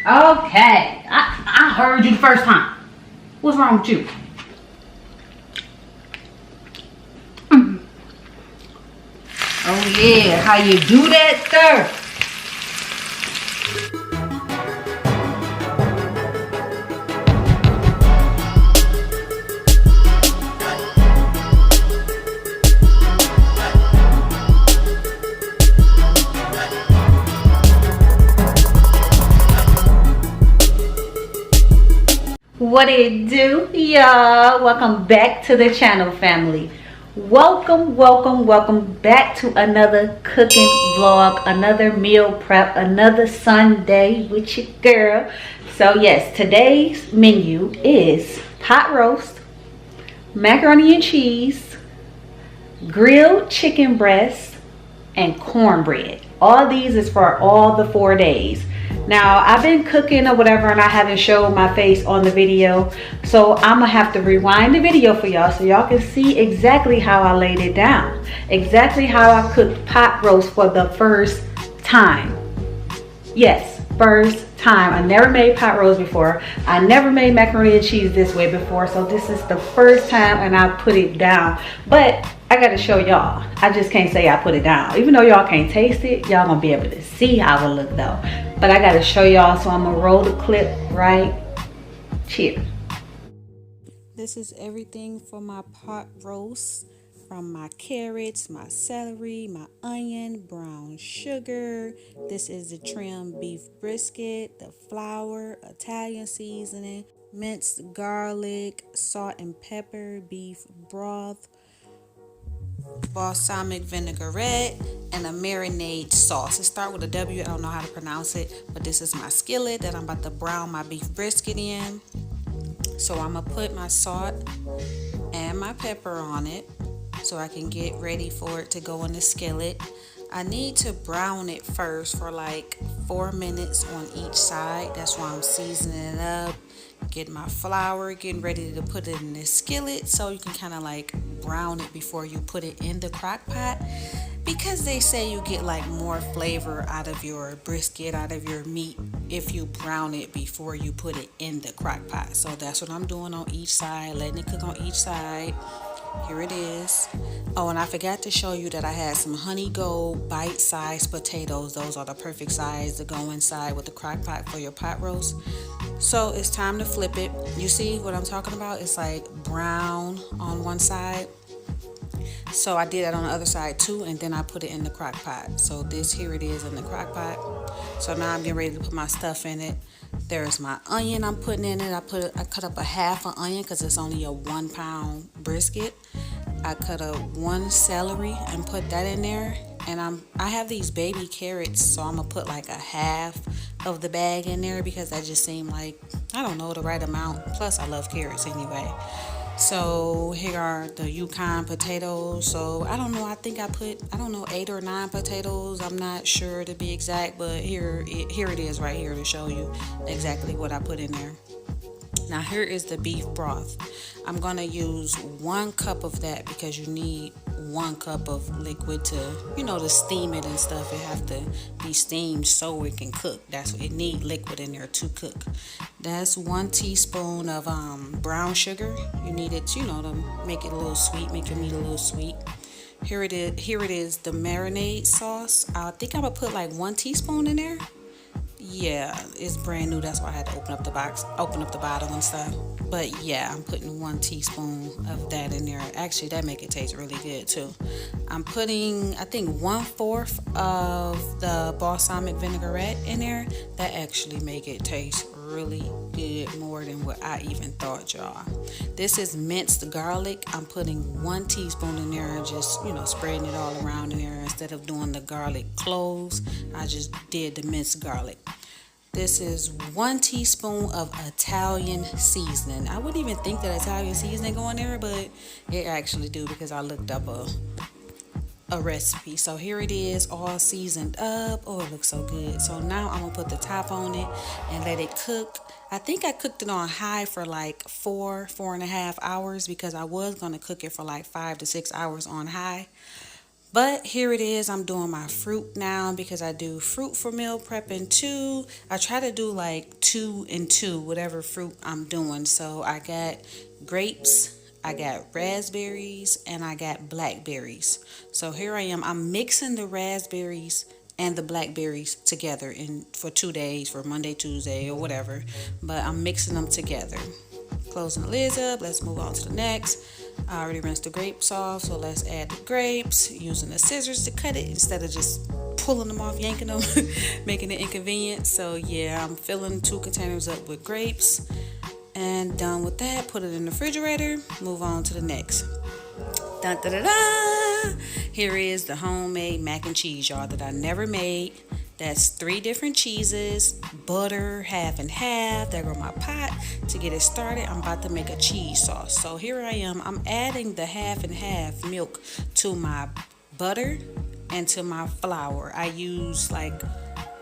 Okay, I heard you the first time. What's wrong with you? Oh yeah, how you do that, sir? What it do, y'all? Welcome back to the channel, family. Welcome back to another cooking vlog, another meal prep, another Sunday with your girl. So yes, today's menu is pot roast, macaroni and cheese, grilled chicken breast, and cornbread. All these is for all the 4 days. Now I've been cooking or whatever and I haven't showed my face on the video, so I'm gonna have to rewind the video for y'all so y'all can see exactly how I laid it down, exactly how I cooked pot roast for the first time. Yes, first time. I never made pot roast before. I never made macaroni and cheese this way before, so this is the first time and I put it down. But I gotta show y'all. I just can't say I put it down. Even though y'all can't taste it, y'all gonna be able to see how it look though. But I gotta show y'all, so I'm gonna roll the clip right here. This is everything for my pot roast. From my carrots, my celery, my onion, brown sugar. This is the trimmed beef brisket, the flour, Italian seasoning, minced garlic, salt and pepper, beef broth, balsamic vinaigrette, and a marinade sauce. It starts with a W. I don't know how to pronounce it, but this is my skillet that I'm about to brown my beef brisket in. So I'm gonna put my salt and my pepper on it so I can get ready for it to go in the skillet. I need to brown it first for like 4 minutes on each side. That's why I'm seasoning it up, getting my flour, getting ready to put it in the skillet so you can kind of like brown it before you put it in the crock pot, because they say you get like more flavor out of your brisket, out of your meat, if you brown it before you put it in the crock pot. So that's what I'm doing on each side, letting it cook on each side. Here it is. Oh, and I forgot to show you that I had some Honey Gold bite-sized potatoes. Those are the perfect size to go inside with the crock pot for your pot roast. So it's time to flip it. You see what I'm talking about? It's like brown on one side. So I did that on the other side too, and then I put it in the crock pot. So here it is in the crock pot. So now I'm getting ready to put my stuff in it. There's my onion I'm putting in it. I cut up a half an onion because it's only a 1 pound brisket. I cut up 1 celery and put that in there. And I have these baby carrots, so I'm gonna put like a half of the bag in there because that just seemed like, I don't know, the right amount. Plus I love carrots anyway. So here are the Yukon potatoes. So I don't know, I think I put, 8 or 9 potatoes. I'm not sure to be exact, but here it is right here to show you exactly what I put in there. Now here is the beef broth. I'm going to use 1 cup of that because you need 1 cup of liquid to, to steam it and stuff. It have to be steamed so it can cook. That's what it need, liquid in there to cook. That's 1 teaspoon of brown sugar. You need it, to make it a little sweet, make your meat a little sweet. Here it is, the marinade sauce. I think I'm going to put like 1 teaspoon in there. Yeah, it's brand new. That's why I had to open up the bottle and stuff. But yeah, I'm putting 1 teaspoon of that in there. Actually, that make it taste really good too. I'm putting, I think, 1/4 of the balsamic vinaigrette in there. That actually make it taste really good, more than what I even thought, y'all. This is minced garlic. I'm putting 1 teaspoon in there and just, spreading it all around in there. Instead of doing the garlic cloves, I just did the minced garlic. This is 1 teaspoon of Italian seasoning. I wouldn't even think that Italian seasoning go in there, but it actually do because I looked up a recipe. So here it is, all seasoned up. Oh, it looks so good. So now I'm gonna put the top on it and let it cook. I think I cooked it on high for like 4.5 hours because I was gonna cook it for like 5 to 6 hours on high. But here it is. I'm doing my fruit now because I do fruit for meal prepping too. I try to do like 2 and 2, whatever fruit I'm doing. So I got grapes, I got raspberries, and I got blackberries. So here I am. I'm mixing the raspberries and the blackberries together in for 2 days, for Monday, Tuesday, or whatever. But I'm mixing them together. Closing the lids up. Let's move on to the next. I already rinsed the grapes off, so let's add the grapes using the scissors to cut it instead of just pulling them off, yanking them, making it inconvenient. So yeah, I'm filling 2 containers up with grapes, and done with that. Put it in the refrigerator. Move on to the next. Dun, da, da, da. Here is the homemade mac and cheese, y'all, that I never made. That's 3 different cheeses, butter, half and half. There go my pot. To get it started, I'm about to make a cheese sauce. So here I am. I'm adding the half and half milk to my butter and to my flour. I use like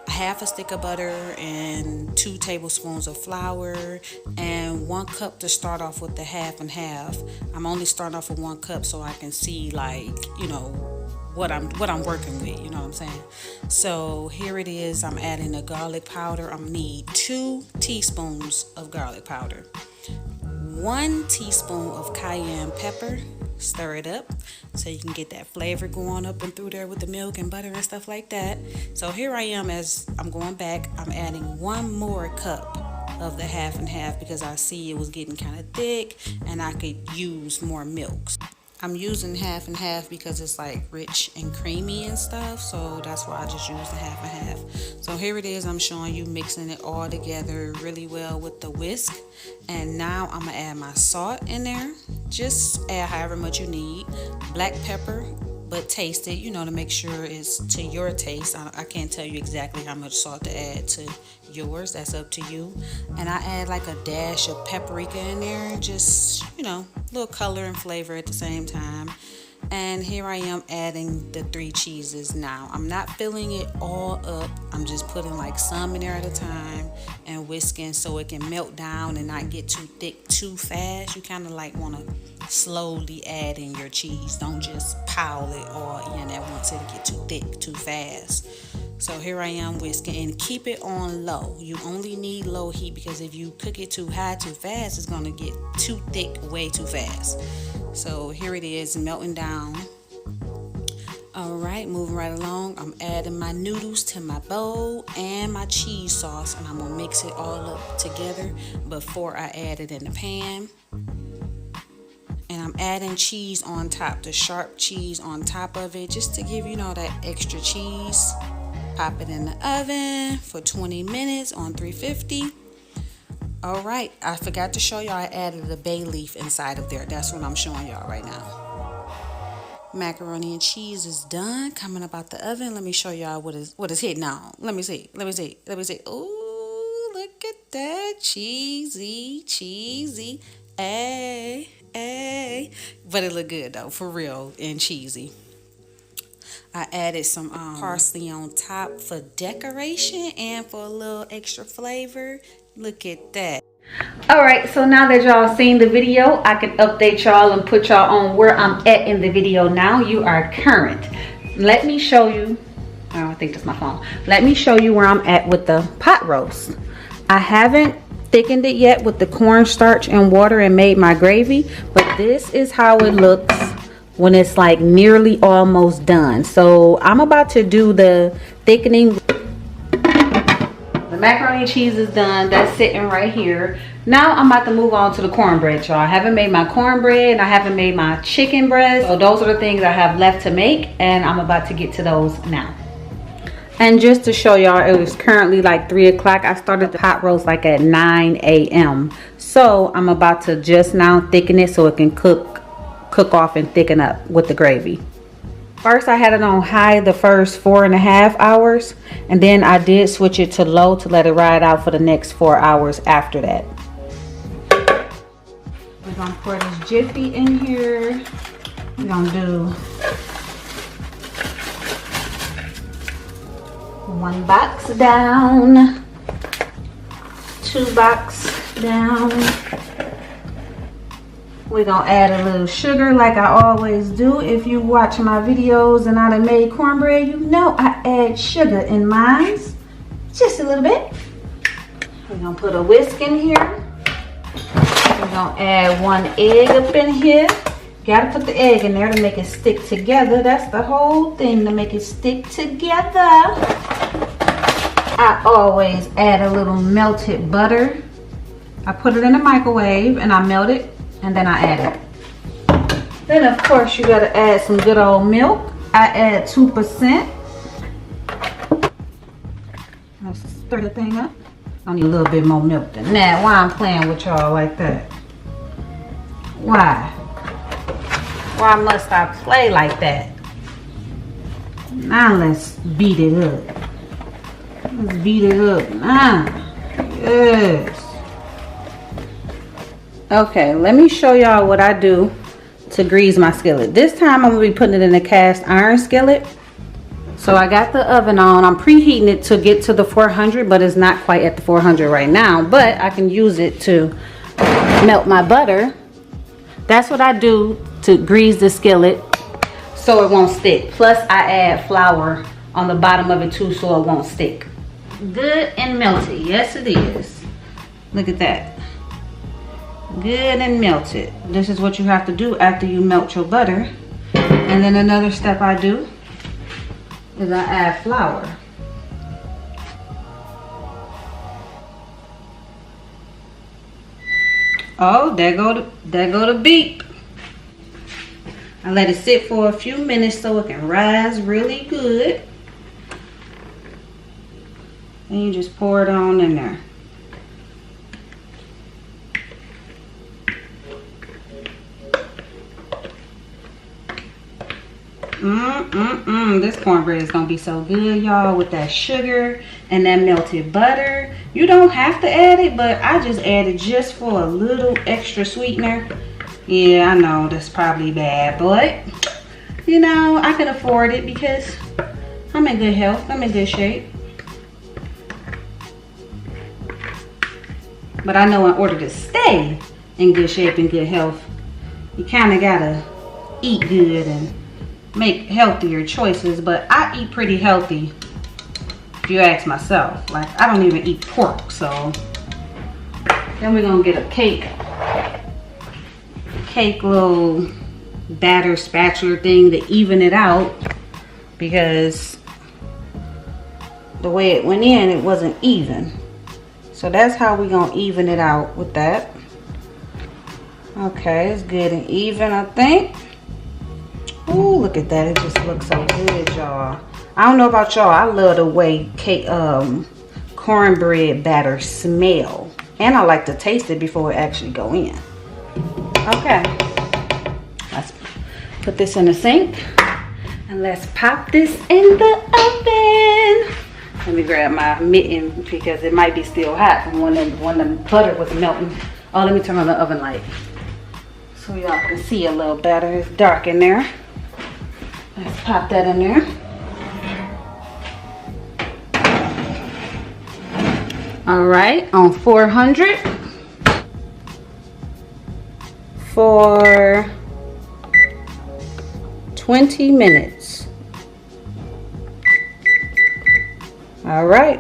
half a stick of butter and 2 tablespoons of flour and 1 cup to start off with the half and half. I'm only starting off with 1 cup so I can see, like, you know, what I'm working with, you know what I'm saying? So here it is. I'm adding the garlic powder. I need 2 teaspoons of garlic powder, 1 teaspoon of cayenne pepper. Stir it up so you can get that flavor going up and through there with the milk and butter and stuff like that. So here I am, as I'm going back, I'm adding 1 more cup of the half and half because I see it was getting kind of thick and I could use more milk. I'm using half and half because it's like rich and creamy and stuff, so that's why I just use the half and half. So here it is. I'm showing you mixing it all together really well with the whisk. And now I'm gonna add my salt in there. Just add however much you need. Black pepper, but taste it, you know, to make sure it's to your taste. I can't tell you exactly how much salt to add to yours. That's up to you. And I add like a dash of paprika in there, just, you know, a little color and flavor at the same time. And here I am adding the 3 cheeses now. I'm not filling it all up. I'm just putting like some in there at a time and whisking so it can melt down and not get too thick too fast. You kind of like want to slowly add in your cheese. Don't just pile it all in at once. It'll get too thick too fast. So here I am whisking, and keep it on low. You only need low heat because if you cook it too high too fast, it's going to get too thick way too fast. So here it is, melting down. All right, moving right along. I'm adding my noodles to my bowl and my cheese sauce, and I'm going to mix it all up together before I add it in the pan. And I'm adding cheese on top, the sharp cheese on top of it, just to give, you know, that extra cheese. Pop it in the oven for 20 minutes on 350. All right, I forgot to show y'all I added a bay leaf inside of there. That's what I'm showing y'all right now. Macaroni and cheese is done, coming up out the oven. Let me show y'all what is hitting on. Let me see. Ooh, look at that, cheesy. Hey. But it look good though, for real, and cheesy. I added some parsley on top for decoration and for a little extra flavor. Look at that. Alright, so now that y'all seen the video, I can update y'all and put y'all on where I'm at in the video now. You are current. Let me show you. I think that's my phone. Let me show you where I'm at with the pot roast. I haven't thickened it yet with the cornstarch and water and made my gravy, but this is how it looks when it's like nearly almost done. So I'm about to do the thickening. The macaroni and cheese is done. That's sitting right here. Now I'm about to move on to the cornbread, y'all. I haven't made my cornbread and I haven't made my chicken breast. So those are the things I have left to make, and I'm about to get to those now. And just to show y'all, it was currently like 3 o'clock. I started the pot roast like at 9 a.m. So I'm about to just now thicken it so it can cook off and thicken up with the gravy. First I had it on high the first 4.5 hours, and then I did switch it to low to let it ride out for the next 4 hours after that. We're gonna pour this Jiffy in here. We're gonna do 1 box down, 2 box down, We're gonna add a little sugar like I always do. If you watch my videos and I done made cornbread, you know I add sugar in mine. Just a little bit. We're gonna put a whisk in here. We're gonna add 1 egg up in here. Gotta put the egg in there to make it stick together. That's the whole thing, to make it stick together. I always add a little melted butter. I put it in the microwave and I melt it and then I add it. Then of course you gotta add some good old milk. I add 2%. Let's stir the thing up. I need a little bit more milk than that. Why I'm playing with y'all like that? Why? Why must I play like that? Now let's beat it up. Let's beat it up now. Yes. Okay, let me show y'all what I do to grease my skillet. This time I'm gonna be putting it in a cast iron skillet. So I got the oven on. I'm preheating it to get to the 400, but it's not quite at the 400 right now. But I can use it to melt my butter. That's what I do to grease the skillet so it won't stick. Plus I add flour on the bottom of it too so it won't stick. Good and melted. Yes it is. Look at that. Good and melted. This is what you have to do after you melt your butter. And then another step I do is I add flour. Oh, there go the beep. I let it sit for a few minutes so it can rise really good. And you just pour it on in there. This cornbread is gonna be so good, y'all, with that sugar and that melted butter. You don't have to add it, but I just added just for a little extra sweetener. Yeah, I know that's probably bad, but you know, I can afford it because I'm in good health. I'm in good shape. But I know in order to stay in good shape and good health, you kind of gotta eat good and make healthier choices. But I eat pretty healthy, if you ask myself. Like, I don't even eat pork. So then we're gonna get a cake little batter spatula thing to even it out, because the way it went in, it wasn't even. So that's how we're gonna even it out with that. Okay, it's good and even, I think. Ooh, look at that. It just looks so good, y'all. I don't know about y'all. I love the way cake, cornbread batter smell. And I like to taste it before it actually go in. Okay. Let's put this in the sink. And let's pop this in the oven. Let me grab my mitten because it might be still hot from when the butter was melting. Oh, let me turn on the oven light so y'all can see a little better. It's dark in there. Let's pop that in there. All right, on 400 for 20 minutes. All right.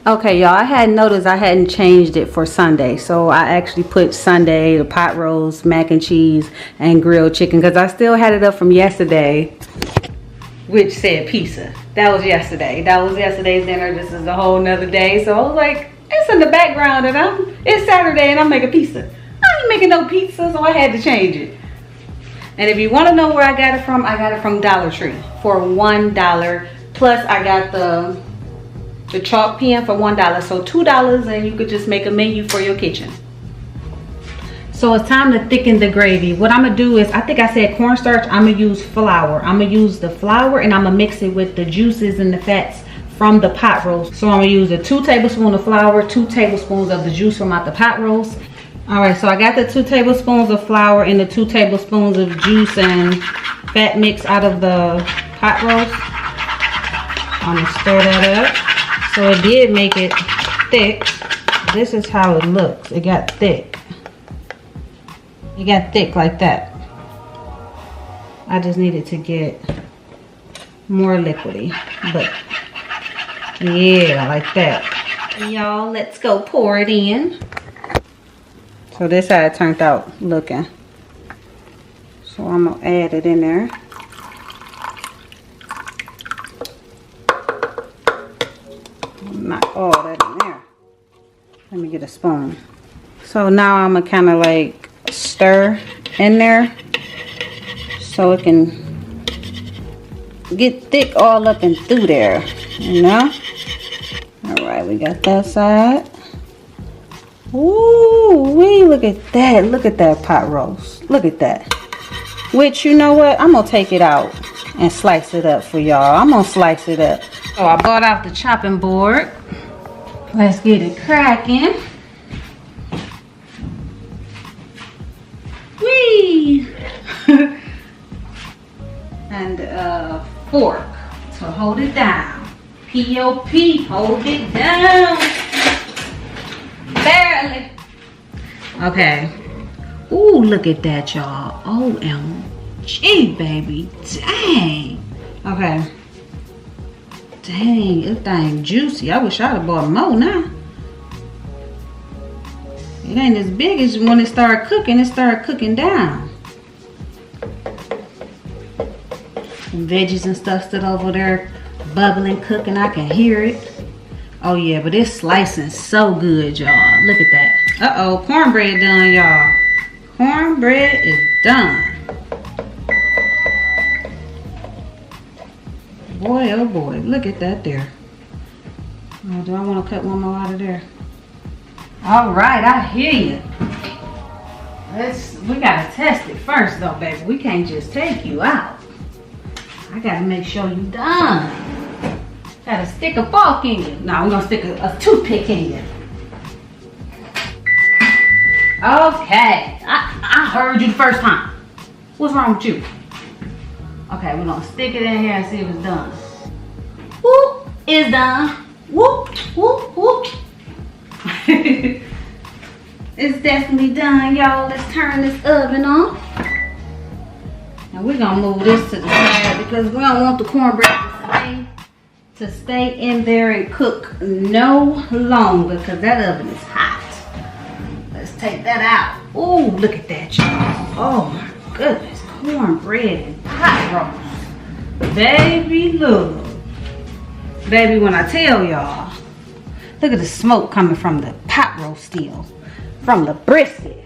Okay, y'all, I hadn't noticed I hadn't changed it for Sunday. So I actually put Sunday, the pot roast, mac and cheese, and grilled chicken, because I still had it up from yesterday, which said pizza. That was yesterday. That was yesterday's dinner. This is a whole nother day. So I was like, it's in the background and it's Saturday and I'm making pizza. I ain't making no pizza, so I had to change it. And if you want to know where I got it from Dollar Tree for $1. Plus I got the chalk pen for $1. So $2, and you could just make a menu for your kitchen. So it's time to thicken the gravy. What I'm gonna do is, I think I said cornstarch, I'm gonna use flour. I'm gonna use the flour and I'm gonna mix it with the juices and the fats from the pot roast. So I'm gonna use a 2 tablespoons of flour, 2 tablespoons of the juice from out the pot roast. All right, so I got the 2 tablespoons of flour and the 2 tablespoons of juice and fat mix out of the pot roast. I'm gonna stir that up. So it did make it thick. This is how it looks. It got thick. It got thick like that. I just needed to get more liquidy, but yeah, like that. Y'all, let's go pour it in. So this how it turned out looking. So I'm gonna add it in there. Not all that in there. Let me get a spoon. So now I'm gonna kind of like stir in there so it can get thick all up and through there, you know. All right, we got that side. Ooh, wee, look at that. Look at that pot roast. Look at that. Which, you know what, I'm gonna take it out and slice it up for y'all. I'm gonna slice it up. So I brought out the chopping board. Let's get it cracking. Wee! And a fork to hold it down. P.O.P. Hold it down. Barely. Okay. Ooh, look at that, y'all. OMG, baby. Dang. Okay. Dang, this thing juicy. I wish I'd have bought more now. It ain't as big as when it started cooking. It started cooking down. Some veggies and stuff stood over there bubbling, cooking. I can hear it. Oh yeah, but it's slicing so good, y'all. Look at that. Uh-oh, cornbread done, y'all. Cornbread is done. Boy, oh boy, look at that there. Oh, do I want to cut one more out of there? All right, I hear you. We gotta test it first though, baby. We can't just take you out. I gotta make sure you done. Gotta stick a fork in you. No, we're gonna stick a toothpick in you. Okay, I heard you the first time. What's wrong with you? Okay, we're gonna stick it in here and see if it's done. Whoop, it's done. Whoop, whoop, whoop. It's definitely done, y'all. Let's turn this oven on. Now we're gonna move this to the side because we don't want the cornbread to stay in there and cook no longer because that oven is hot. Let's take that out. Oh, look at that, y'all. Oh my goodness. Cornbread and pot roast. Baby, look. Baby, when I tell y'all, look at the smoke coming from the pot roast still. From the brisket.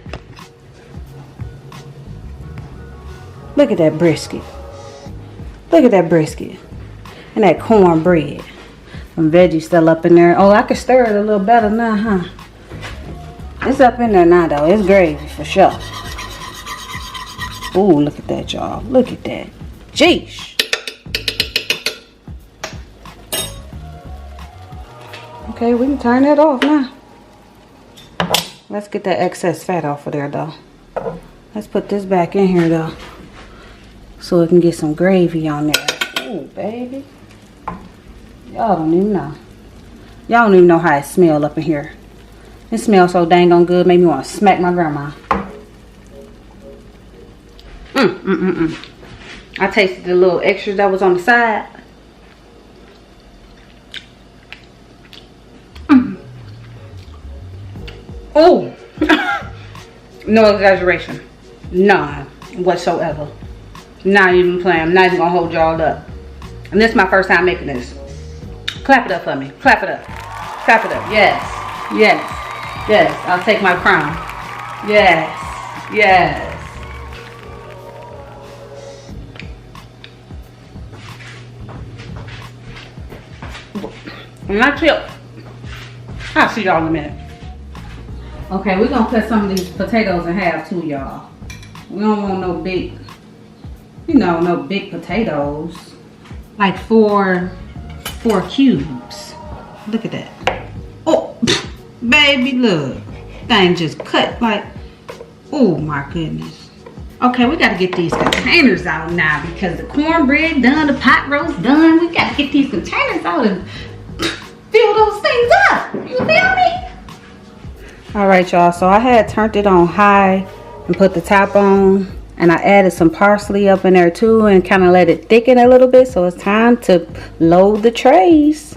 Look at that brisket. Look at that brisket. And that cornbread. Some veggies still up in there. Oh, I could stir it a little better now, huh? It's up in there now, though. It's gravy for sure. Ooh, look at that, y'all. Look at that. Jeesh. Okay, we can turn that off now. Let's get that excess fat off of there, though. Let's put this back in here, though. So it can get some gravy on there. Ooh, baby. Y'all don't even know. Y'all don't even know how it smells up in here. It smells so dang on good. Made me want to smack my grandma. I tasted the little extras that was on the side. Oh, no exaggeration, none whatsoever. Not even playing. I'm not even gonna hold y'all up. And this is my first time making this. Clap it up for me. Clap it up. Clap it up. Yes, yes, yes. I'll take my crown. Yes, yes. And that's it. I'll see y'all in a minute. Okay, we're gonna cut some of these potatoes in half too, y'all. We don't want no big, no big potatoes. Like four cubes. Look at that. Oh, baby, look. Thing just cut like, oh my goodness. Okay, we gotta get these containers out now because the cornbread done, the pot roast done. We gotta get these containers out and fill those things up. You feel me? All right, y'all. So I had turned it on high and put the top on. And I added some parsley up in there too and kind of let it thicken a little bit. So it's time to load the trays.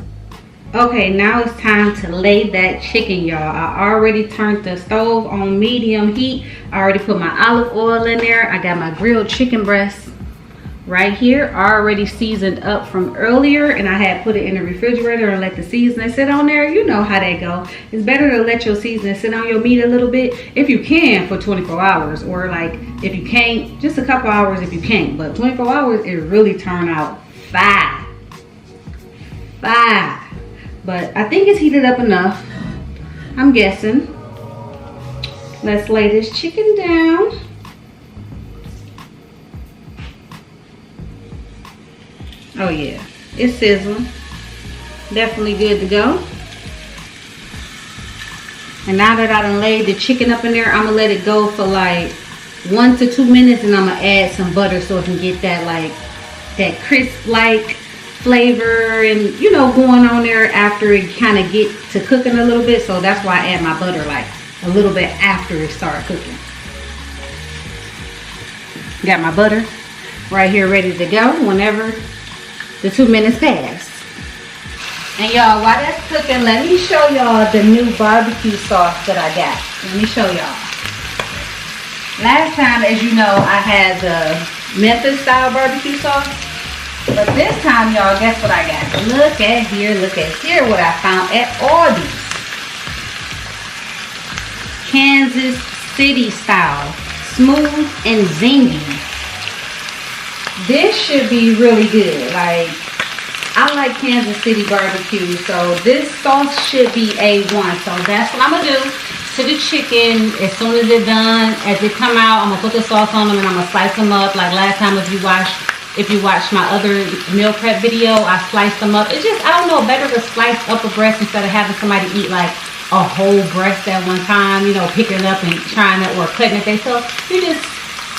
Okay, now it's time to lay that chicken, y'all. I already turned the stove on medium heat. I already put my olive oil in there. I got my grilled chicken breast right here, already seasoned up from earlier, and I had put it in the refrigerator and let the seasoning sit on there. You know how that go. It's better to let your seasoning sit on your meat a little bit if you can for 24 hours, or like if you can't, just a couple hours if you can't. But 24 hours, it really turn out fire. But I think it's heated up enough, I'm guessing. Let's lay this chicken down. Oh yeah, it's sizzling. Definitely good to go. And now that I done laid the chicken up in there, I'm gonna let it go for like 1 to 2 minutes, and I'm gonna add some butter so it can get that like that crisp like flavor and, you know, going on there after it kind of get to cooking a little bit. So that's why I add my butter like a little bit after it start cooking. Got my butter right here ready to go whenever the 2 minutes pass. And y'all, while that's cooking, let me show y'all the new barbecue sauce that I got. Let me show y'all. Last time, as you know, I had the Memphis style barbecue sauce. But this time, y'all, guess what I got? Look at here what I found at Aldi's. Kansas City style. Smooth and zingy. This should be really good. Like, I like Kansas City barbecue, so this sauce should be A1. So that's what I'm gonna do to the chicken as soon as it's done. As it come out, I'm gonna put the sauce on them and I'm gonna slice them up. Like last time, if you watched my other meal prep video, I sliced them up. It's just, I don't know, better to slice up a breast instead of having somebody eat like a whole breast at one time, you know, picking it up and trying it or cutting it themselves. You just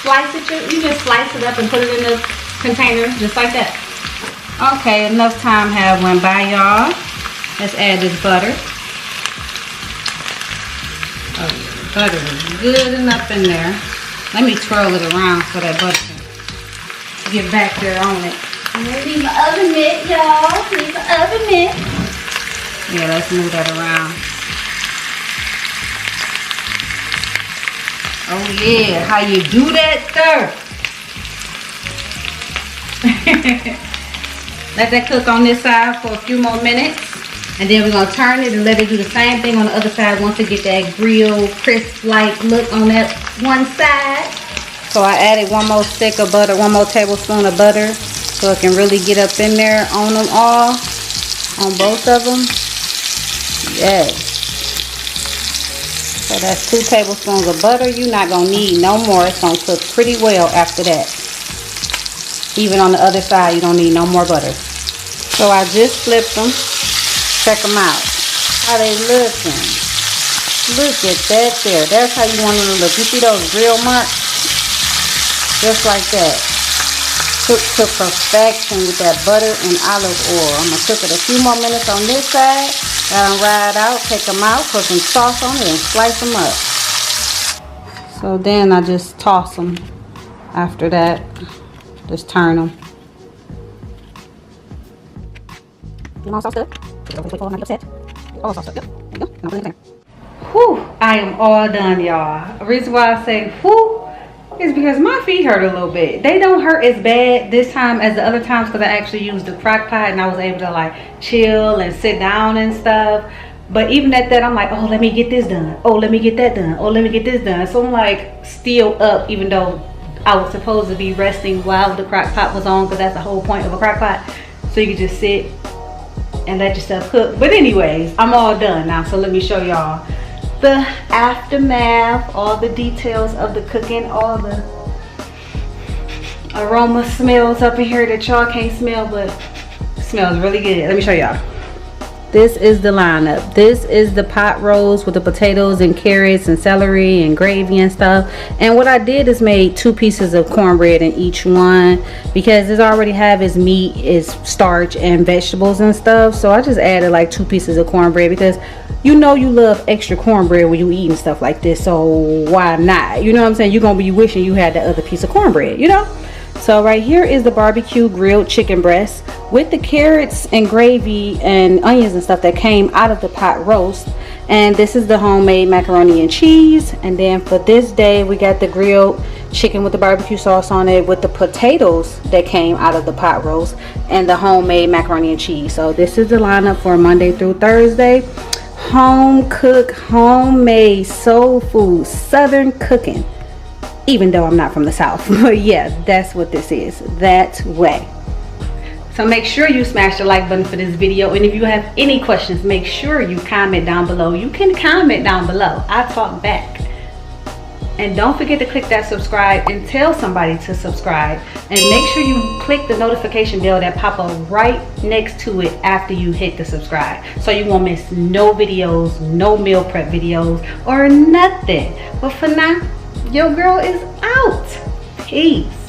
slice it up and put it in the container just like that. Okay, enough time have went by, y'all. Let's add this butter. Oh, the butter is good enough in there. Let me twirl it around so that butter can get back there on it. Leave the oven mitt, y'all. Leave the oven mitt. Yeah, let's move that around. Oh yeah, how you do that, sir? Let that cook on this side for a few more minutes, and then we're gonna turn it and let it do the same thing on the other side once it get that grill crisp like look on that one side. So I added one more stick of butter, one more tablespoon of butter, so it can really get up in there on them all, on both of them. Yes. So that's 2 tablespoons of butter. You're not gonna need no more. It's gonna cook pretty well after that. Even on the other side, you don't need no more butter. So I just flipped them. Check them out. How they looking? Look at that there. That's how you want them to look. You see those grill marks? Just like that. Cooked to perfection with that butter and olive oil. I'm gonna cook it a few more minutes on this side. Ride out, take them out, put some sauce on it, and slice them up. So then I just toss them after that. Just turn them. You want sauce good? Oh, sauce good. There you go. Now put it in there. Whew, I am all done, y'all. The reason why I say whew is because my feet hurt a little bit. They don't hurt as bad this time as the other times because I actually used the crock pot and I was able to like chill and sit down and stuff. But even at that, I'm like, oh, let me get this done. Oh, let me get that done. Oh, let me get this done. So I'm like still up, even though I was supposed to be resting while the crock pot was on, because that's the whole point of a crock pot. So you can just sit and let yourself cook. But anyways, I'm all done now. So let me show y'all the aftermath, all the details of the cooking, all the aroma smells up in here that y'all can't smell, but it smells really good. Let me show y'all. This is the lineup. This is the pot roast with the potatoes and carrots and celery and gravy and stuff. And what I did is made 2 pieces of cornbread in each one, because it already have its meat, its starch and vegetables and stuff. So I just added like 2 pieces of cornbread, because you know you love extra cornbread when you eating stuff like this. So why not? You know what I'm saying? You're gonna be wishing you had the other piece of cornbread, you know? So right here is the barbecue grilled chicken breast with the carrots and gravy and onions and stuff that came out of the pot roast. And this is the homemade macaroni and cheese. And then for this day, we got the grilled chicken with the barbecue sauce on it with the potatoes that came out of the pot roast and the homemade macaroni and cheese. So this is the lineup for Monday through Thursday. Home cooked, homemade soul food, southern cooking. Even though I'm not from the South, but yeah, that's what this is, that way. So make sure you smash the like button for this video, and if you have any questions, make sure you comment down below. You can comment down below, I talk back. And don't forget to click that subscribe and tell somebody to subscribe, and make sure you click the notification bell that pop up right next to it after you hit the subscribe, so you won't miss no videos, no meal prep videos or nothing. But for now, your girl is out. Peace.